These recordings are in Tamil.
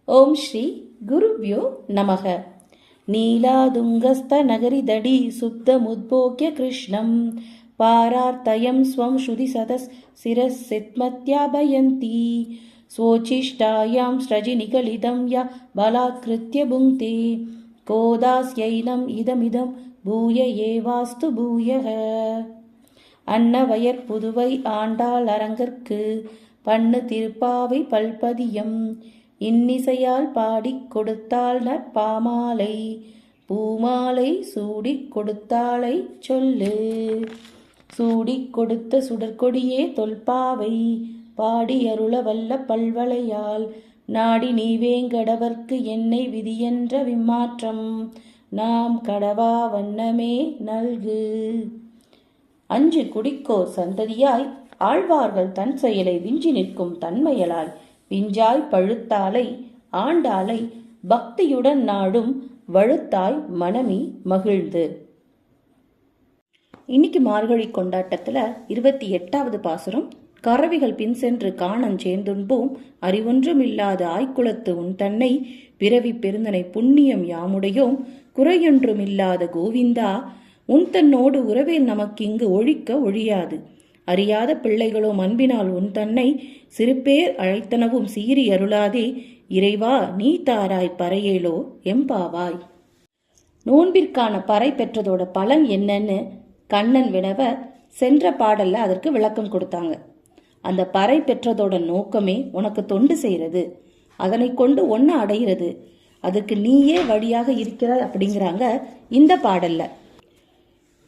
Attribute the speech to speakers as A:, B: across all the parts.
A: ஓம் ஸ்ரீ குருவ்யோ நமக. நீலாதுங்கஸ்த நகரிதடி சுப்தமுத்போக்ய கிருஷ்ணம் பாரார்த்தயம் ஸ்வம் ஸ்ருதி சதஸ் சிரஸ் சித்மத்யாபயந்தி ஸ்வோச்சிஷ்டாயாம் ஸ்ரஜி நிகலிதம் ய பலாத்கிருத்ய புங்க்தே கோதாஸ்யைனம் இதமிதம் பூய ஏவாஸ்து பூயக. அன்னவயற் புதுவை ஆண்டாள் அரங்கற்கு பண்ணு திருப்பாவை பல்பதியம் இன்னிசையால் பாடிக் கொடுத்தாள் நற்பாமாலை பூமாலை சூடிக் கொடுத்தாளை சொல்லு. சூடிக் கொடுத்த சுடற்கொடியே தொல்பாவை பாடி அருள வல்ல பல்வளையால் நாடி நீ வேங்கடவர்க்கு என்னை விதியென்ற விம்மாற்றம் நாம் கடவா வண்ணமே நல்கு. அஞ்சு குடிக்கோர் சந்ததியாய் ஆழ்வார்கள் தன் செயலை விஞ்சி நிற்கும் தன்மையலால் விஞ்சாய் பழுத்தாலை ஆண்டாளை பக்தியுடன் நாடும் வழுத்தாய் மனமி மகிழ்ந்து. இன்னைக்கு மார்கழி கொண்டாட்டத்துல 28வது பாசுரம். கறவிகள் பின் சென்று காணஞ் சேர்ந்துண்போம் அறிவொன்றும் இல்லாத ஆய்குலத்து உன் தன்னை பிறவி பெருந்தனை புண்ணியம் யாமுடையோம் குறையொன்றும் இல்லாத கோவிந்தா உன் தன்னோடு உறவேல் நமக்கு இங்கு ஒழிக்க ஒழியாது. அறியாத பிள்ளைகளும் அன்பினால் உன் தன்னை சிறுபேர் அழைத்தனவும் சீறி அருளாதே இறைவா நீ தாராய் பறையேலோ எம்பாவாய். நோன்பிற்கான பறை பெற்றதோட பலன் என்னன்னு கண்ணன் வினவ சென்ற பாடல்ல அதற்கு விளக்கம் கொடுத்தாங்க. அந்த பறை பெற்றதோட நோக்கமே உனக்கு தொண்டு செய்யறது, அதனை கொண்டு ஒன்ன அடைகிறது, அதுக்கு நீயே வழியாக இருக்கிறாய் அப்படிங்கிறாங்க இந்த பாடல்ல.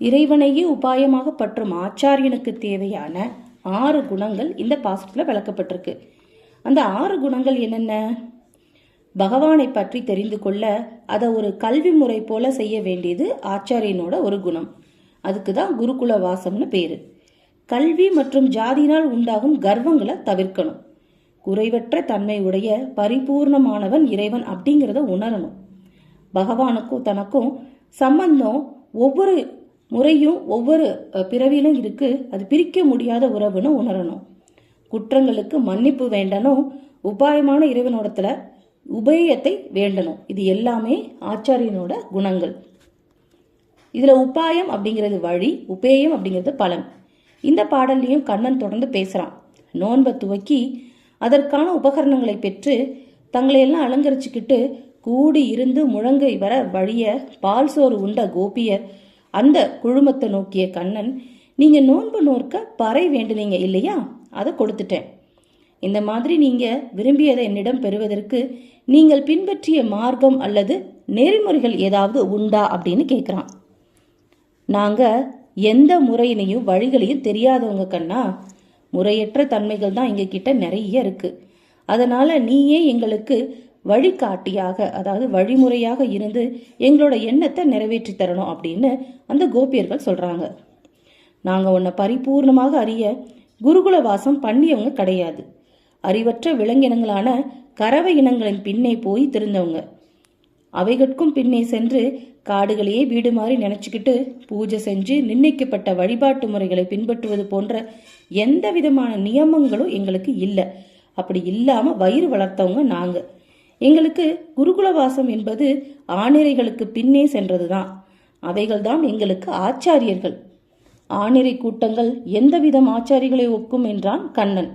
A: இறைவனையே உபாயமாக பற்றும் ஆச்சாரியனுக்கு தேவையான 6 குணங்கள் இந்த பாசத்துல விளக்கப்பட்டிருக்கு. அந்த 6 குணங்கள் என்னென்ன? பகவானை பற்றி தெரிந்து கொள்ள அதை ஒரு கல்வி முறை போல செய்ய வேண்டியது ஆச்சாரியனோட ஒரு குணம். அதுக்கு தான் குருகுல வாசம்னு பேரு. கல்வி மற்றும் ஜாதியினால் உண்டாகும் கர்வங்களை தவிர்க்கணும். குறைவற்ற தன்மை உடைய பரிபூர்ணமானவன் இறைவன் அப்படிங்கிறத உணரணும். பகவானுக்கும் தனக்கும் சம்பந்தம் ஒவ்வொரு முறையும் ஒவ்வொரு பிறவிலும் இருக்கு, அது பிரிக்க முடியாத உறவுன்னு உணரணும். குற்றங்களுக்கு மன்னிப்பு வேண்டணும், உபாயமான இறைவனோடத்துல உபயத்தை வேண்டணும். இது எல்லாமே ஆச்சாரியனோட குணங்கள். இதுல உபாயம் அப்படிங்கிறது வழி, உபேயம் அப்படிங்கிறது பலன். இந்த பாடல்லையும் கண்ணன் தொடர்ந்து பேசுறான். நோன்பை துவக்கி அதற்கான உபகரணங்களை பெற்று தங்களையெல்லாம் அலங்கரிச்சுக்கிட்டு கூடி இருந்து முழங்கை வர வழிய பால் சோறு உண்ட கோபியர் அந்த குழுமத்தை நோக்கிய கண்ணன், நீங்க நோன்பு நோற்க பறை வேண்டுனீங்க இல்லையா, அதை கொடுத்துட்டேன். இந்த மாதிரி நீங்க விரும்பியதை என்னிடம் பெறுவதற்கு நீங்கள் பின்பற்றிய மார்க்கம் அல்லது நெறிமுறைகள் ஏதாவது உண்டா அப்படின்னு கேட்குறான். நாங்க எந்த முறையினையும் வழிகளையும் தெரியாதவங்க கண்ணா, முறையற்ற தன்மைகள் தான் எங்க கிட்ட நிறைய இருக்கு. அதனால நீயே எங்களுக்கு வழிகாட்டியாக, அதாவது வழிமுறையாக இருந்து எங்களோட எண்ணத்தை நிறைவேற்றி தரணும் அப்படின்னு அந்த கோபியர்கள் சொல்றாங்க. நாங்க உன்னை பரிபூர்ணமாக அறிய குருகுல வாசம் பண்ணியவங்க கிடையாது. அறிவற்ற விலங்கினங்களான கறவை இனங்களின் பின்னே போய் திருந்தவங்க. அவைகட்கும் பின்னே சென்று காடுகளையே வீடு மாறி நினைச்சுக்கிட்டு பூஜை செஞ்சு நிர்ணயிக்கப்பட்ட வழிபாட்டு முறைகளை பின்பற்றுவது போன்ற எந்த விதமான நியமங்களும் எங்களுக்கு இல்லை. அப்படி இல்லாம வயிறு வளர்த்தவங்க நாங்க. எங்களுக்கு குருகுலவாசம் என்பது ஆணிரைகளுக்கு பின்னே சென்றதுதான். அவைகள்தான் எங்களுக்கு ஆச்சாரியர்கள். ஆணிரை கூட்டங்கள் எந்தவிதம் ஆச்சாரிகளை ஒக்கும் என்றான் கண்ணன்.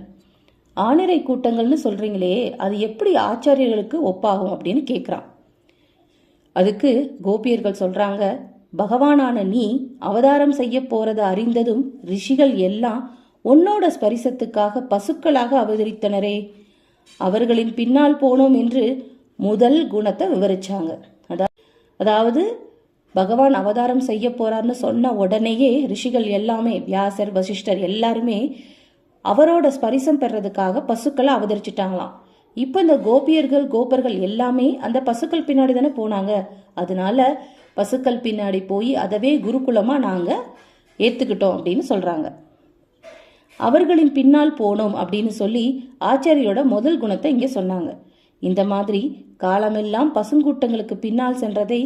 A: ஆணிரை கூட்டங்கள்னு சொல்றீங்களே, அது எப்படி ஆச்சாரியர்களுக்கு ஒப்பாகும் அப்படின்னு கேட்கிறான். அதுக்கு கோபியர்கள் சொல்றாங்க, பகவானான நீ அவதாரம் செய்ய போறத அறிந்ததும் ரிஷிகள் எல்லாம் உன்னோட ஸ்பரிசத்துக்காக பசுக்களாக அவதரித்தனரே, அவர்களின் பின்னால் போனோம் என்று முதல் குணத்தை விவரிச்சாங்க. அதாவது பகவான் அவதாரம் செய்ய போறார்னு சொன்ன உடனேயே ரிஷிகள் எல்லாமே, வியாசர் வசிஷ்டர் எல்லாருமே அவரோட ஸ்பரிசம் பெறதுக்காக பசுக்களை அவதரிச்சிட்டாங்களாம். இப்ப இந்த கோபியர்கள் கோபர்கள் எல்லாமே அந்த பசுக்கள் பின்னாடி தானே போனாங்க. அதனால பசுக்கள் பின்னாடி போய் அதவே குருகுலமா நாங்க ஏத்துக்கிட்டோம் அப்படின்னு சொல்றாங்க. அவர்களின் பின்னால் போனோம் அப்படின்னு சொல்லி ஆச்சாரியோட முதல் குணத்தை இங்க சொன்னாங்க. இந்த மாதிரி காலமெல்லாம் பசுங்கூட்டங்களுக்கு பின்னால் சென்றதை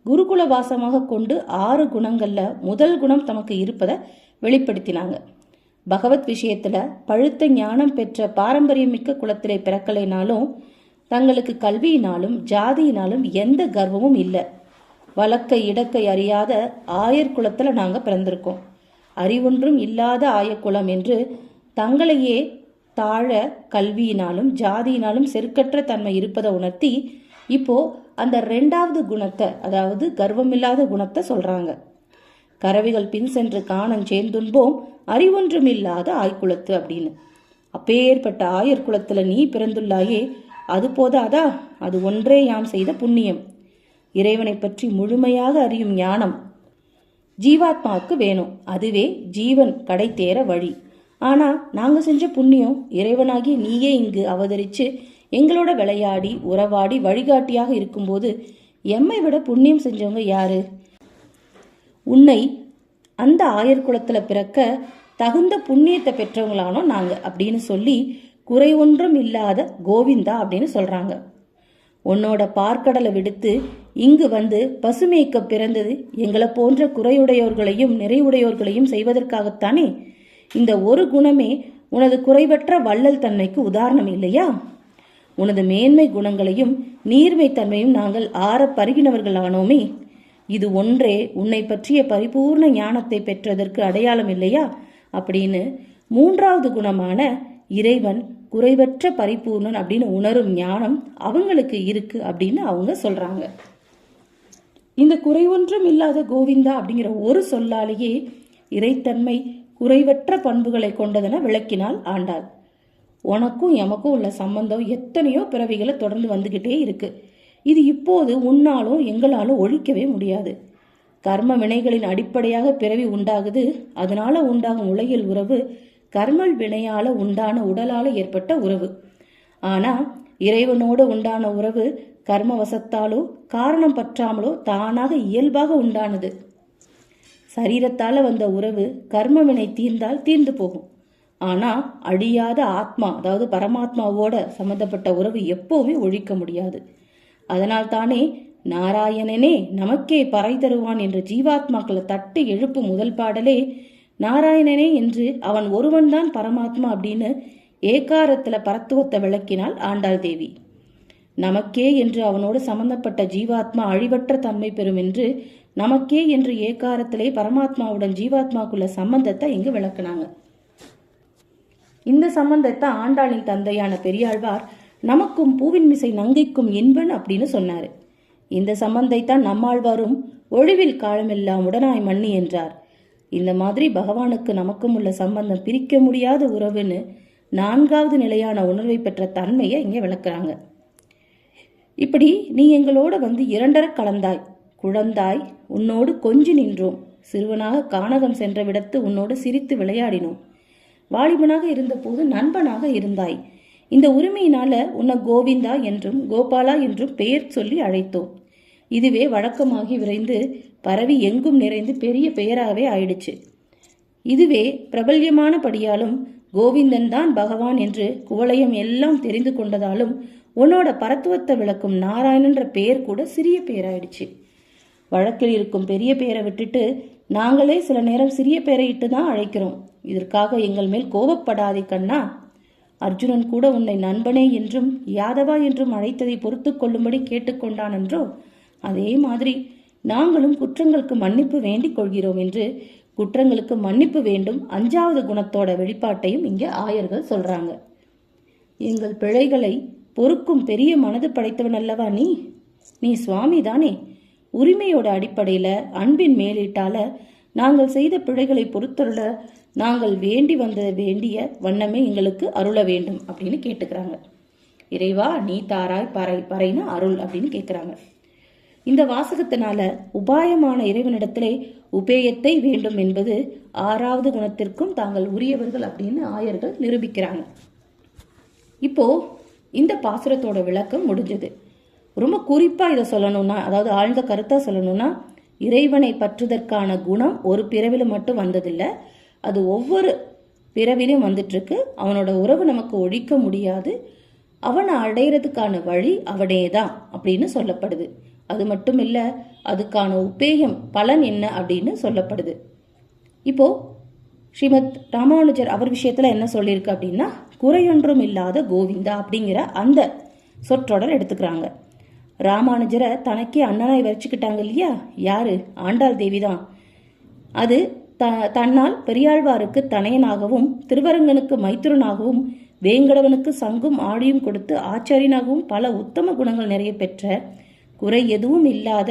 A: குருகுல வாசமாக கொண்டு 6 குணங்கள்ல முதல் குணம் தமக்கு இருப்பதை வெளிப்படுத்தினாங்க. பகவத் விஷயத்துல பழுத்த ஞானம் பெற்ற பாரம்பரியமிக்க குலத்திலே பிறக்கலைனாலும் தங்களுக்கு கல்வியினாலும் ஜாதியினாலும் எந்த கர்வமும் இல்லை. வழக்கை இடக்கை அறியாத ஆயர் குலத்துல நாங்க பிறந்திருக்கோம். அறிவொன்றும் இல்லாத ஆயக்குலம் என்று தங்களையே தாழ கல்வியினாலும் ஜாதியினாலும் செருக்கற்ற தன்மை இருப்பதை உணர்த்தி இப்போ அந்த 2வது குணத்தை, அதாவது கர்வமில்லாத குணத்தை சொல்றாங்க. கரவிகள் பின் சென்று காணம் சேர்ந்துன்போம் அறிவொன்றுமில்லாத ஆய்குலத்து அப்படின்னு. அப்பேற்பட்ட ஆயர் குலத்துல நீ பிறந்துள்ளாயே, அது போதாதா? அது ஒன்றே யாம் செய்த புண்ணியம். இறைவனை பற்றி முழுமையாக அறியும் ஞானம் ஜீவாத்மாவுக்கு வேணும். அதுவே ஜீவன் கடை தேர வழி. ஆனா நாங்க செஞ்ச புண்ணியம், இறைவனாகி நீயே இங்கு அவதரிச்சு எங்களோட விளையாடி உறவாடி வழிகாட்டியாக இருக்கும்போது எம்மை விட புண்ணியம் செஞ்சவங்க யாரு? உன்னை அந்த ஆயர் குலத்துல பிறக்க தகுந்த புண்ணியத்தை பெற்றவங்களானோ நாங்க அப்படின்னு சொல்லி குறை ஒன்றும் இல்லாத கோவிந்தா அப்படின்னு சொல்றாங்க. உன்னோட பார்க்கடலை விடுத்து இங்கு வந்து பசுமேய்க்க பிறந்தது எங்களை போன்ற குறையுடையோர்களையும் நிறைவுடையோர்களையும் செய்வதற்காகத்தானே. இந்த ஒரு குணமே உனது குறைவற்ற வள்ளல் தன்மைக்கு உதாரணம் இல்லையா? உனது மேன்மை குணங்களையும் நீர்மை தன்மையும் நாங்கள் ஆற பருகினவர்களானோமே. இது ஒன்றே உன்னை பற்றிய பரிபூர்ண ஞானத்தை பெற்றதற்கு அடையாளம் இல்லையா அப்படின்னு 3வது குணமான இறைவன் குறைவற்ற பரிபூர்ணன் அப்படின்னு உணரும் ஞானம் அவங்களுக்கு இருக்கு அப்படின்னு அவங்க சொல்றாங்க. இந்த குறைவொன்றும் இல்லாத கோவிந்தா அப்படிங்கிற ஒரு சொல்லாலேயே இறைத்தன்மை குறைவற்ற பண்புகளை கொண்டதென விளக்கினால் ஆண்டாள். உனக்கும் எமக்கும் உள்ள சம்பந்தம் எத்தனையோ பிறவிகளை தொடர்ந்து வந்துகிட்டே இருக்கு. இது இப்போது உன்னாலும் எங்களாலும் ஒழிக்கவே முடியாது. கர்ம வினைகளின் அடிப்படையாக பிறவி உண்டாகுது. அதனால உண்டாகும் உலகில் உறவு கர்மல் வினையால உண்டான உடலால ஏற்பட்ட உறவு. ஆனா இறைவனோடு உண்டான உறவு கர்ம வசத்தாலோ காரணம் பற்றாமலோ தானாக இயல்பாக உண்டானது. சரீரத்தால வந்த உறவு கர்ம வினை தீர்ந்தால் தீர்ந்து போகும். ஆனா அழியாத ஆத்மா, அதாவது பரமாத்மாவோட சம்பந்தப்பட்ட உறவு எப்பவுமே ஒழிக்க முடியாது. அதனால் தானே நாராயணனே நமக்கே பறை தருவான் என்று ஜீவாத்மாக்களை தட்டு எழுப்பு முதல் பாடலே நாராயணனே என்று அவன் ஒருவன்தான் பரமாத்மா அப்படின்னு ஏகாரத்துல பரத்துவத்தை விளக்கினாள் ஆண்டாள் தேவி. நமக்கே என்று அவனோடு சம்பந்தப்பட்ட ஜீவாத்மா அழிவற்ற தன்மை பெறும் என்று நமக்கே என்று ஏகாரத்திலே பரமாத்மாவுடன் ஜீவாத்மாக்குள்ள சம்பந்தத்தை இங்கு விளக்குனாங்க. இந்த சம்பந்தத்தை ஆண்டாளின் தந்தையான பெரியாழ்வார் நமக்கும் பூவின் மிசை நங்கைக்கும் என்பன் அப்படின்னு சொன்னாரு. இந்த சம்பந்தைத்தான் நம்மாழ்வாரும் ஒழிவில் காலமெல்லாம் உடனாய் மண்ணி என்றார். இந்த மாதிரி பகவானுக்கு நமக்கும் உள்ள சம்பந்தம் பிரிக்க முடியாத உறவுன்னு 4வது நிலையான உணர்வை பெற்ற தன்மையை இங்கே விளக்குறாங்க. இப்படி நீ எங்களோட வந்து 2 கலந்தாய், குழந்தாய், உன்னோடு கொஞ்சி நின்றோம், சிறுவனாக கானகம் சென்ற விடத்து உன்னோடு சிரித்து விளையாடினோம், வாலிபனாக இருந்தபோது நண்பனாக இருந்தாய். இந்த உரிமையினால உன்னை கோவிந்தா என்றும் கோபாலா என்றும் பெயர் சொல்லி அழைத்தோம். இதுவே வழக்கமாகி விரைந்து பரவி எங்கும் நிறைந்து பெரிய பெயராகவே ஆயிடுச்சு. இதுவே பிரபல்யமான படியாலும் கோவிந்தன் தான் பகவான் என்று குவளையம் எல்லாம் தெரிந்து கொண்டதாலும் உன்னோட பரத்துவத்தை விளக்கும் நாராயணன்ற பெயர் கூட சிறிய பெயராயிடுச்சு. வழக்கில் இருக்கும் பெரிய பெயரை விட்டுட்டு நாங்களே சில நேரம் சிறிய பெயரை இட்டு தான் அழைக்கிறோம். இதற்காக எங்கள் மேல் கோபப்படாதே கண்ணா. அர்ஜுனன் கூட உன்னை நண்பனே என்றும் யாதவா என்றும் அழைத்ததை பொறுத்து கொள்ளும்படி கேட்டுக்கொண்டான் என்றோ, அதே மாதிரி நாங்களும் குற்றங்களுக்கு மன்னிப்பு வேண்டிக் கொள்கிறோம் என்று குற்றங்களுக்கு மன்னிப்பு வேண்டும் 5வது குணத்தோட வெளிப்பாட்டையும் இங்கே ஆயர்கள் சொல்றாங்க. எங்கள் பிழைகளை பொறுக்கும் பெரிய மனது படைத்தவன் அல்லவா நீ சுவாமி தானே. உரிமையோட அடிப்படையில அன்பின் மேலீட்டால நாங்கள் செய்த பிழைகளை பொறுத்தருள நாங்கள் வேண்டி வந்த வேண்டிய வண்ணமே எங்களுக்கு அருள வேண்டும் அப்படின்னு கேட்டுக்கிறாங்க. இறைவா நீ தாராய் பறைன்னு அருள் அப்படின்னு கேட்கிறாங்க. இந்த வாசகத்தினால உபாயமான இறைவனிடத்திலே உபேயத்தை வேண்டும் என்பது 6வது குணத்திற்கும் தாங்கள் உரியவர்கள் அப்படின்னு ஆயர்கள் நிரூபிக்கிறாங்க. இப்போ இந்த பாசுரத்தோட விளக்கம் முடிஞ்சது. ரொம்ப குறிப்பா இதை சொல்லணும்னா, அதாவது ஆழ்ந்த கருத்தா சொல்லணும்னா, இறைவனை பற்றுதற்கான குணம் ஒரு பிறவில மட்டும் வந்ததில்லை, அது ஒவ்வொரு பிறவிலையும் வந்துட்டு இருக்கு. அவனோட உறவு நமக்கு ஒழிக்க முடியாது, அவனை அடையிறதுக்கான வழி அவனேதான் அப்படின்னு சொல்லப்படுது. அது மட்டும் இல்ல, அதுக்கான உபேயம் பலன் என்ன அப்படின்னு சொல்லப்படுது. இப்போ ஸ்ரீமத் ராமானுஜர் அவர் விஷயத்துல என்ன சொல்லியிருக்கு அப்படின்னா, குறையொன்றும் இல்லாத கோவிந்தா அப்படிங்கிற அந்த சொற்றொடர் எடுத்துக்கிறாங்க. ராமானுஜரை தனக்கே அண்ணனாய் வச்சுக்கிட்டாங்க இல்லையா, யாரு? ஆண்டாள் தேவிதான். அது தன்னால் பெரியாழ்வாருக்கு தனையனாகவும், திருவரங்கனுக்கு மைத்துரனாகவும், வேங்கடவனுக்கு சங்கும் ஆடியும் கொடுத்து ஆச்சாரியனாகவும் பல உத்தம குணங்கள் நிறைய பெற்ற, குறை எதுவும் இல்லாத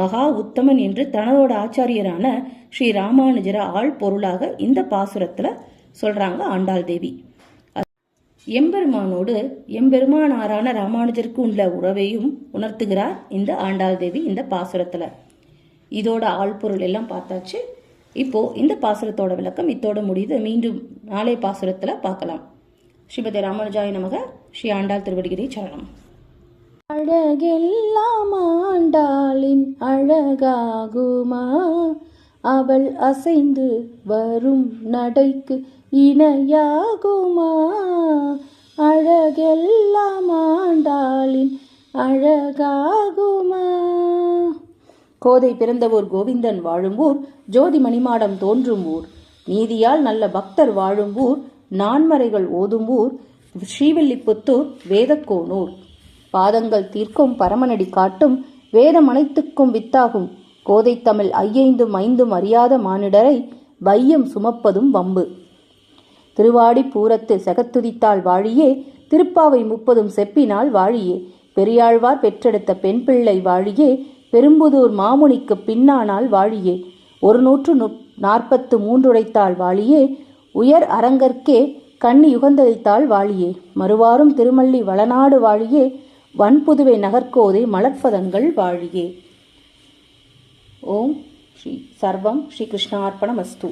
A: மகா உத்தமன் என்று தனதோட ஆச்சாரியரான ஸ்ரீ ராமானுஜரை ஆள் பொருளாக இந்த பாசுரத்துல சொல்றாங்க ஆண்டாள் தேவி. எம்பெருமானோடு எம்பெருமானாரான ராமானுஜருக்கு உள்ள உறவையும் உணர்த்துகிறார் இந்த ஆண்டாள் தேவி இந்த பாசுரத்துல. இதோட ஆழ்பொருள் எல்லாம் பார்த்தாச்சு. இப்போ இந்த பாசுரத்தோட விளக்கம் இத்தோட முடியுது. மீண்டும் நாளை பாசுரத்துல பார்க்கலாம். ஸ்ரீமதி ராமானுஜாய நமக. ஸ்ரீ ஆண்டாள் திருவடிகிரி சரணம்.
B: அழகெல்லாம் ஆண்டாளின் அழகாகுமா, அவள் அசைந்து வரும் நடைக்கு இணையாகுமா, அழகெல்லாம் ஆண்டாளின் அழகாகுமா.
A: கோதை பிறந்த ஊர், கோவிந்தன் வாழும் ஊர், ஜோதி மணிமாடம் தோன்றும் ஊர், நீதியால் நல்ல பக்தர் வாழும் ஊர், நான்மறைகள் ஓதும் ஊர், ஸ்ரீவில்லிபுத்தூர் வேதக்கோனூர். பாதங்கள் தீர்க்கும் பரமனடி காட்டும், வேதம் அனைத்துக்கும் வித்தாகும், கோதை தமிழ் ஐயைந்தும் ஐந்தும் அறியாத மானிடரை வையம் சுமப்பதும் வம்பு. திருவாடி பூரத்து செகத்துதித்தாள் வாழியே, திருப்பாவை 30 செப்பினால் வாழியே, பெரியாழ்வார் பெற்றெடுத்த பெண் பிள்ளை வாழியே, பெரும்புதூர் மாமுனிக்கு பின்னானால் வாழியே, 143 உடைத்தாள் வாழியே, உயர் அரங்கற்கே கண்ணி யுகந்தளித்தாள் வாழியே, மறுவாரும் திருமல்லி வளநாடு வாழியே, வன்புதுவை நகர்கோதை மலர்ப்பதங்கள் வாழியே. ஓம் ஸ்ரீ சர்வம் ஸ்ரீ கிருஷ்ணார்ப்பணமஸ்து.